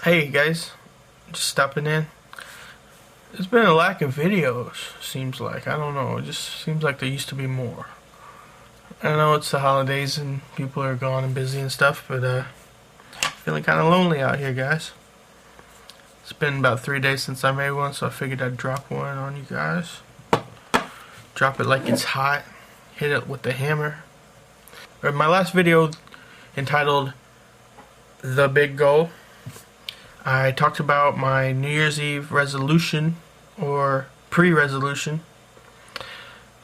Hey guys, just stopping in. There's been a lack of videos, seems like. I don't know, it just seems like there used to be more. I know it's the holidays and people are gone and busy and stuff, but feeling kind of lonely out here, guys. It's been about 3 days since I made one, so I figured I'd drop one on you guys. Drop it like it's hot. Hit it with the hammer. My last video entitled The Big Goal, I talked about my New Year's Eve resolution, or pre-resolution,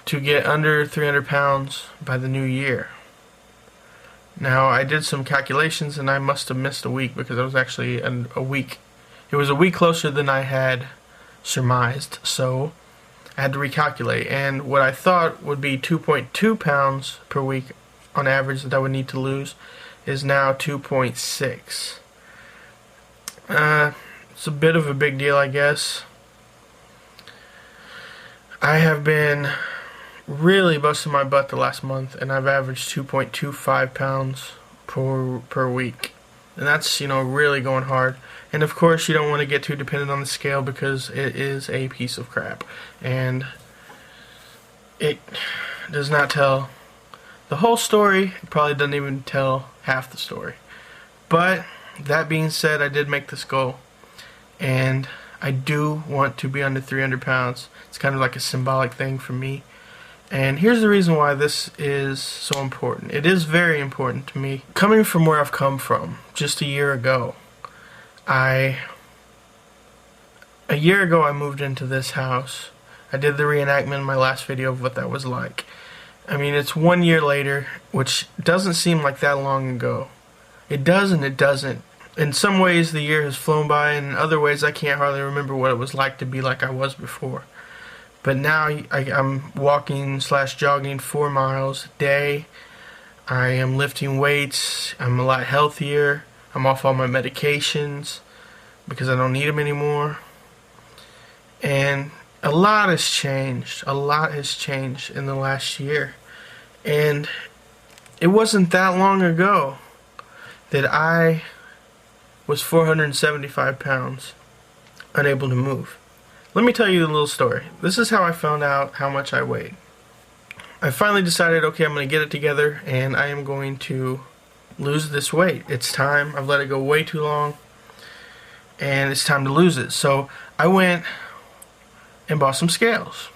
to get under 300 pounds by the new year. Now, I did some calculations and I must have missed a week because it was actually a week. It was a week closer than I had surmised, so I had to recalculate. And what I thought would be 2.2 pounds per week on average that I would need to lose is now 2.6. It's a bit of a big deal, I guess. I have been really busting my butt the last month, and I've averaged 2.25 pounds per week. And that's, really going hard. And of course, you don't want to get too dependent on the scale because it is a piece of crap. And it does not tell the whole story. It probably doesn't even tell half the story. But that being said, I did make this goal, and I do want to be under 300 pounds. It's kind of like a symbolic thing for me. And here's the reason why this is so important. It is very important to me. Coming from where I've come from, just a year ago, I moved into this house. I did the reenactment in my last video of what that was like. I mean, it's 1 year later, which doesn't seem like that long ago. It does and it doesn't. In some ways, the year has flown by, and in other ways, I can't hardly remember what it was like to be like I was before. But now, I'm walking/jogging 4 miles a day. I am lifting weights. I'm a lot healthier. I'm off all my medications because I don't need them anymore. And a lot has changed. A lot has changed in the last year. And it wasn't that long ago that I was 475 pounds, unable to move. Let me tell you a little story. This is how I found out how much I weighed. I finally decided, okay, I'm going to get it together, and I am going to lose this weight. It's time. I've let it go way too long, and it's time to lose it. So I went and bought some scales.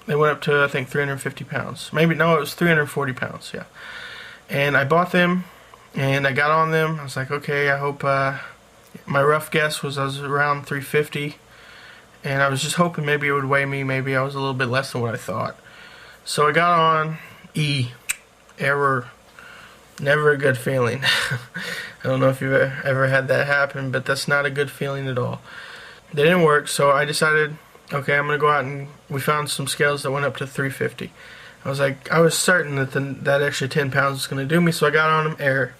They went up to, I think, 350 pounds. Maybe, no, it was 340 pounds, yeah. And I bought them, and I got on them. I was like, okay, I hope, my rough guess was I was around 350, and I was just hoping maybe it would weigh me. Maybe I was a little bit less than what I thought. So I got on error. Never a good feeling. I don't know if you've ever had that happen, but that's not a good feeling at all. They didn't work, so I decided, okay, I'm going to go out, and we found some scales that went up to 350. I was certain that that extra 10 pounds was going to do me, so I got on them, error.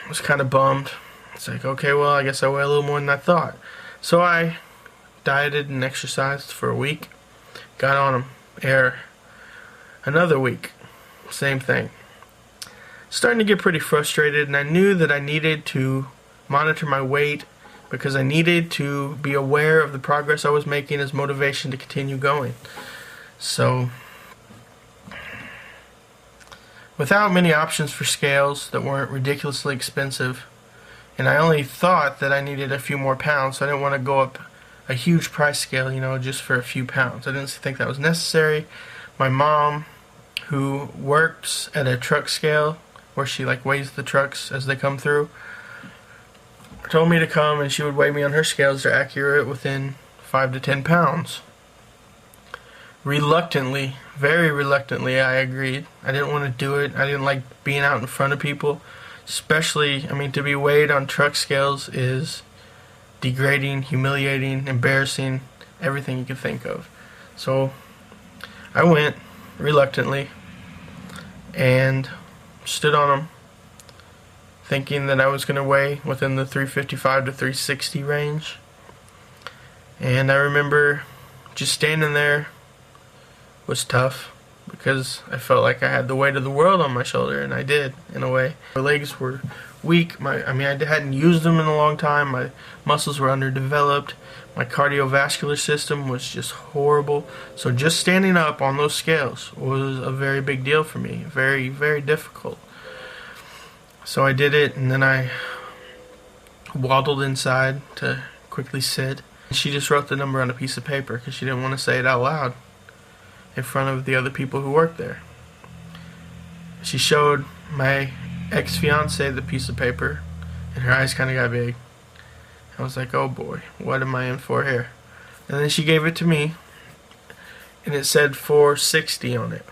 I was kind of bummed. It's like, okay, well, I guess I weigh a little more than I thought. So I dieted and exercised for a week. Got on them, error. Another week, same thing. Starting to get pretty frustrated, and I knew that I needed to monitor my weight because I needed to be aware of the progress I was making as motivation to continue going. So, without many options for scales that weren't ridiculously expensive, and I only thought that I needed a few more pounds, so I didn't want to go up a huge price scale, just for a few pounds. I didn't think that was necessary. My mom, who works at a truck scale, where she weighs the trucks as they come through, told me to come and she would weigh me on her scales. They're accurate within 5 to 10 pounds. Reluctantly, very reluctantly, I agreed. I didn't want to do it. I didn't like being out in front of people. Especially, to be weighed on truck scales is degrading, humiliating, embarrassing, everything you can think of. So I went reluctantly and stood on them, thinking that I was going to weigh within the 355 to 360 range. And I remember just standing there was tough because I felt like I had the weight of the world on my shoulder, and I did, in a way. My legs were weak. I hadn't used them in a long time. My muscles were underdeveloped. My cardiovascular system was just horrible. So just standing up on those scales was a very big deal for me. Very, very difficult. So I did it, and then I waddled inside to quickly sit. She just wrote the number on a piece of paper because she didn't want to say it out loud in front of the other people who worked there. She showed my ex-fiance the piece of paper, and her eyes kind of got big. I was like, oh boy, what am I in for here? And then she gave it to me, and it said 460 on it,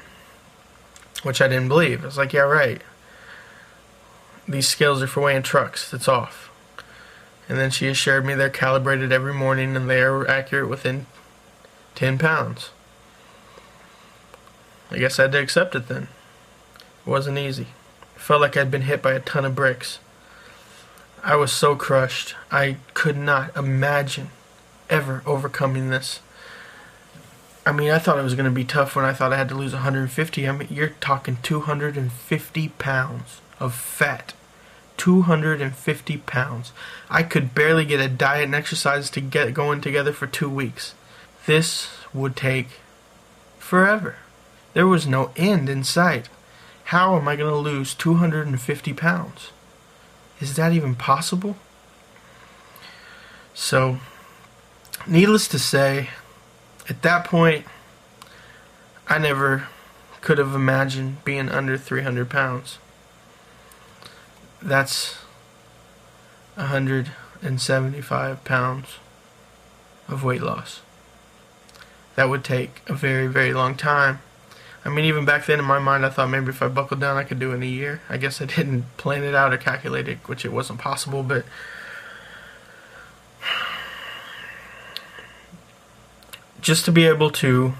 which I didn't believe. I was like, yeah, right. These scales are for weighing trucks. It's off. And then she assured me they're calibrated every morning, and they are accurate within 10 pounds. I guess I had to accept it then. It wasn't easy. It felt like I'd been hit by a ton of bricks. I was so crushed. I could not imagine ever overcoming this. I mean, I thought it was going to be tough when I thought I had to lose 150. I mean, you're talking 250 pounds of fat. 250 pounds. I could barely get a diet and exercise to get going together for 2 weeks. This would take forever. There was no end in sight. How am I going to lose 250 pounds? Is that even possible? So, needless to say, at that point, I never could have imagined being under 300 pounds. That's 175 pounds of weight loss. That would take a very, very long time. I mean, even back then in my mind, I thought maybe if I buckled down, I could do it in a year. I guess I didn't plan it out or calculate it, which it wasn't possible, but just to be able to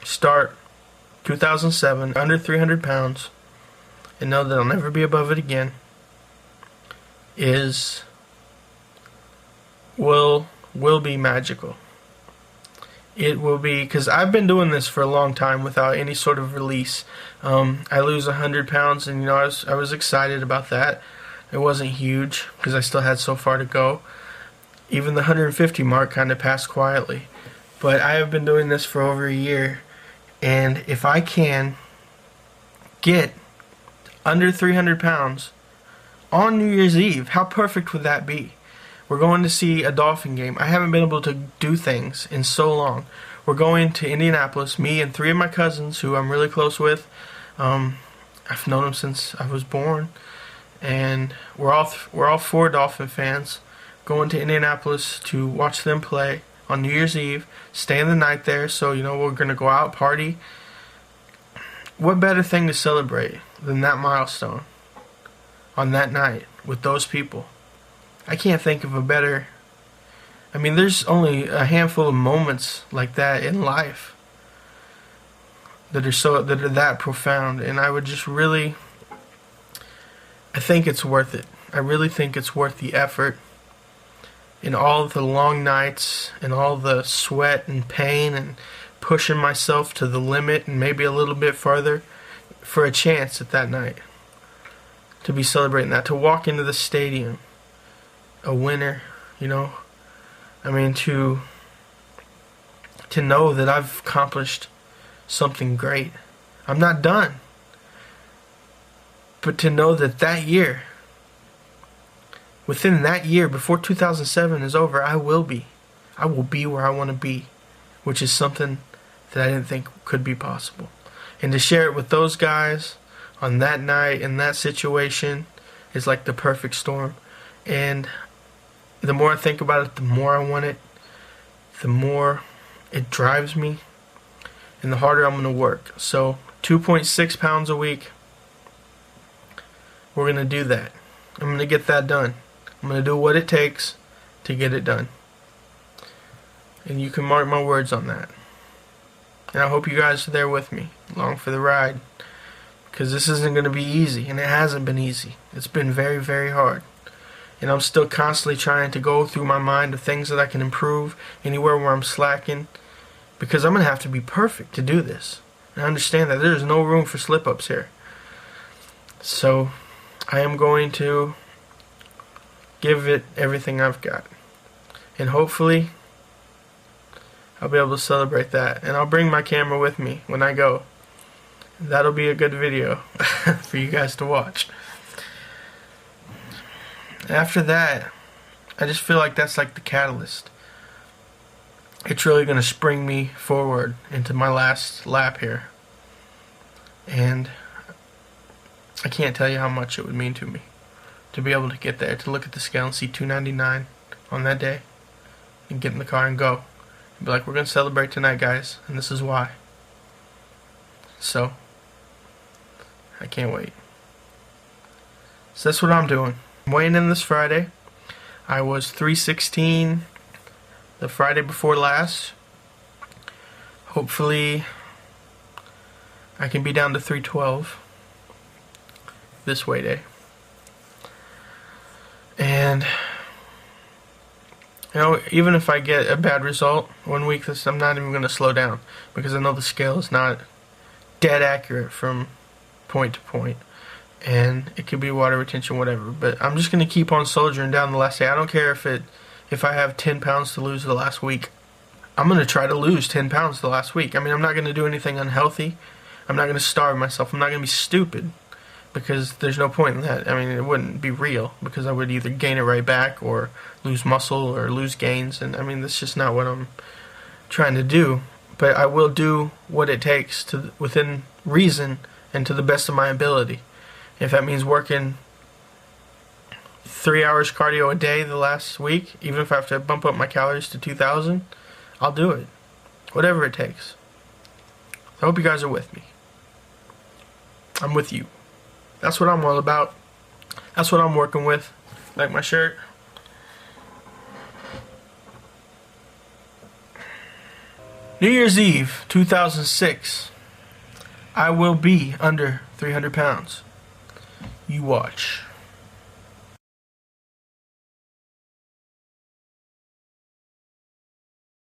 start 2007 under 300 pounds and know that I'll never be above it again will be magical. It will be, because I've been doing this for a long time without any sort of release. I lose 100 pounds, and I was excited about that. It wasn't huge because I still had so far to go. Even the 150 mark kind of passed quietly. But I have been doing this for over a year, and if I can get under 300 pounds on New Year's Eve, how perfect would that be? We're going to see a Dolphin game. I haven't been able to do things in so long. We're going to Indianapolis, me and 3 of my cousins who I'm really close with. I've known them since I was born. And we're all 4 Dolphin fans going to Indianapolis to watch them play on New Year's Eve, staying the night there, so we're going to go out, party. What better thing to celebrate than that milestone on that night with those people? I can't think of a better... I mean, there's only a handful of moments like that in life that are that profound, and I would just really... I think it's worth it. I really think it's worth the effort and all the long nights and all the sweat and pain and pushing myself to the limit and maybe a little bit farther for a chance at that night. To be celebrating that, to walk into the stadium a winner, I mean, to know that I've accomplished something great. I'm not done. But to know that year, within that year, before 2007 is over, I will be where I want to be, which is something that I didn't think could be possible. And to share it with those guys on that night in that situation is like the perfect storm. And the more I think about it, the more I want it, the more it drives me, and the harder I'm going to work. So 2.6 pounds a week, we're going to do that. I'm going to get that done. I'm going to do what it takes to get it done. And you can mark my words on that. And I hope you guys are there with me, along for the ride. Because this isn't going to be easy, and it hasn't been easy. It's been very, very hard. And I'm still constantly trying to go through my mind of things that I can improve, anywhere where I'm slacking. Because I'm going to have to be perfect to do this. And I understand that there's no room for slip-ups here. So, I am going to give it everything I've got. And hopefully I'll be able to celebrate that. And I'll bring my camera with me when I go. That'll be a good video for you guys to watch. After that, I just feel like that's like the catalyst. It's really going to spring me forward into my last lap here. And I can't tell you how much it would mean to me to be able to get there, to look at the scale and see 299 on that day, and get in the car and go. And be like, we're going to celebrate tonight, guys, and this is why. So, I can't wait. So that's what I'm doing. I'm weighing in this Friday. I was 316 the Friday before last. Hopefully I can be down to 312 this weigh day. And you know, even if I get a bad result one week, I'm not even going to slow down, because I know the scale is not dead accurate from point to point, and it could be water retention, whatever. But I'm just going to keep on soldiering down the last day. I don't care if I have 10 pounds to lose the last week. I'm going to try to lose 10 pounds the last week. I mean, I'm not going to do anything unhealthy. I'm not going to starve myself. I'm not going to be stupid, because there's no point in that. I mean, it wouldn't be real, because I would either gain it right back or lose muscle or lose gains. And I mean, that's just not what I'm trying to do. But I will do what it takes to within reason and to the best of my ability. If that means working 3 hours cardio a day the last week, even if I have to bump up my calories to 2,000, I'll do it. Whatever it takes. I hope you guys are with me. I'm with you. That's what I'm all about. That's what I'm working with. Like my shirt. New Year's Eve, 2006. I will be under 300 pounds. You watch.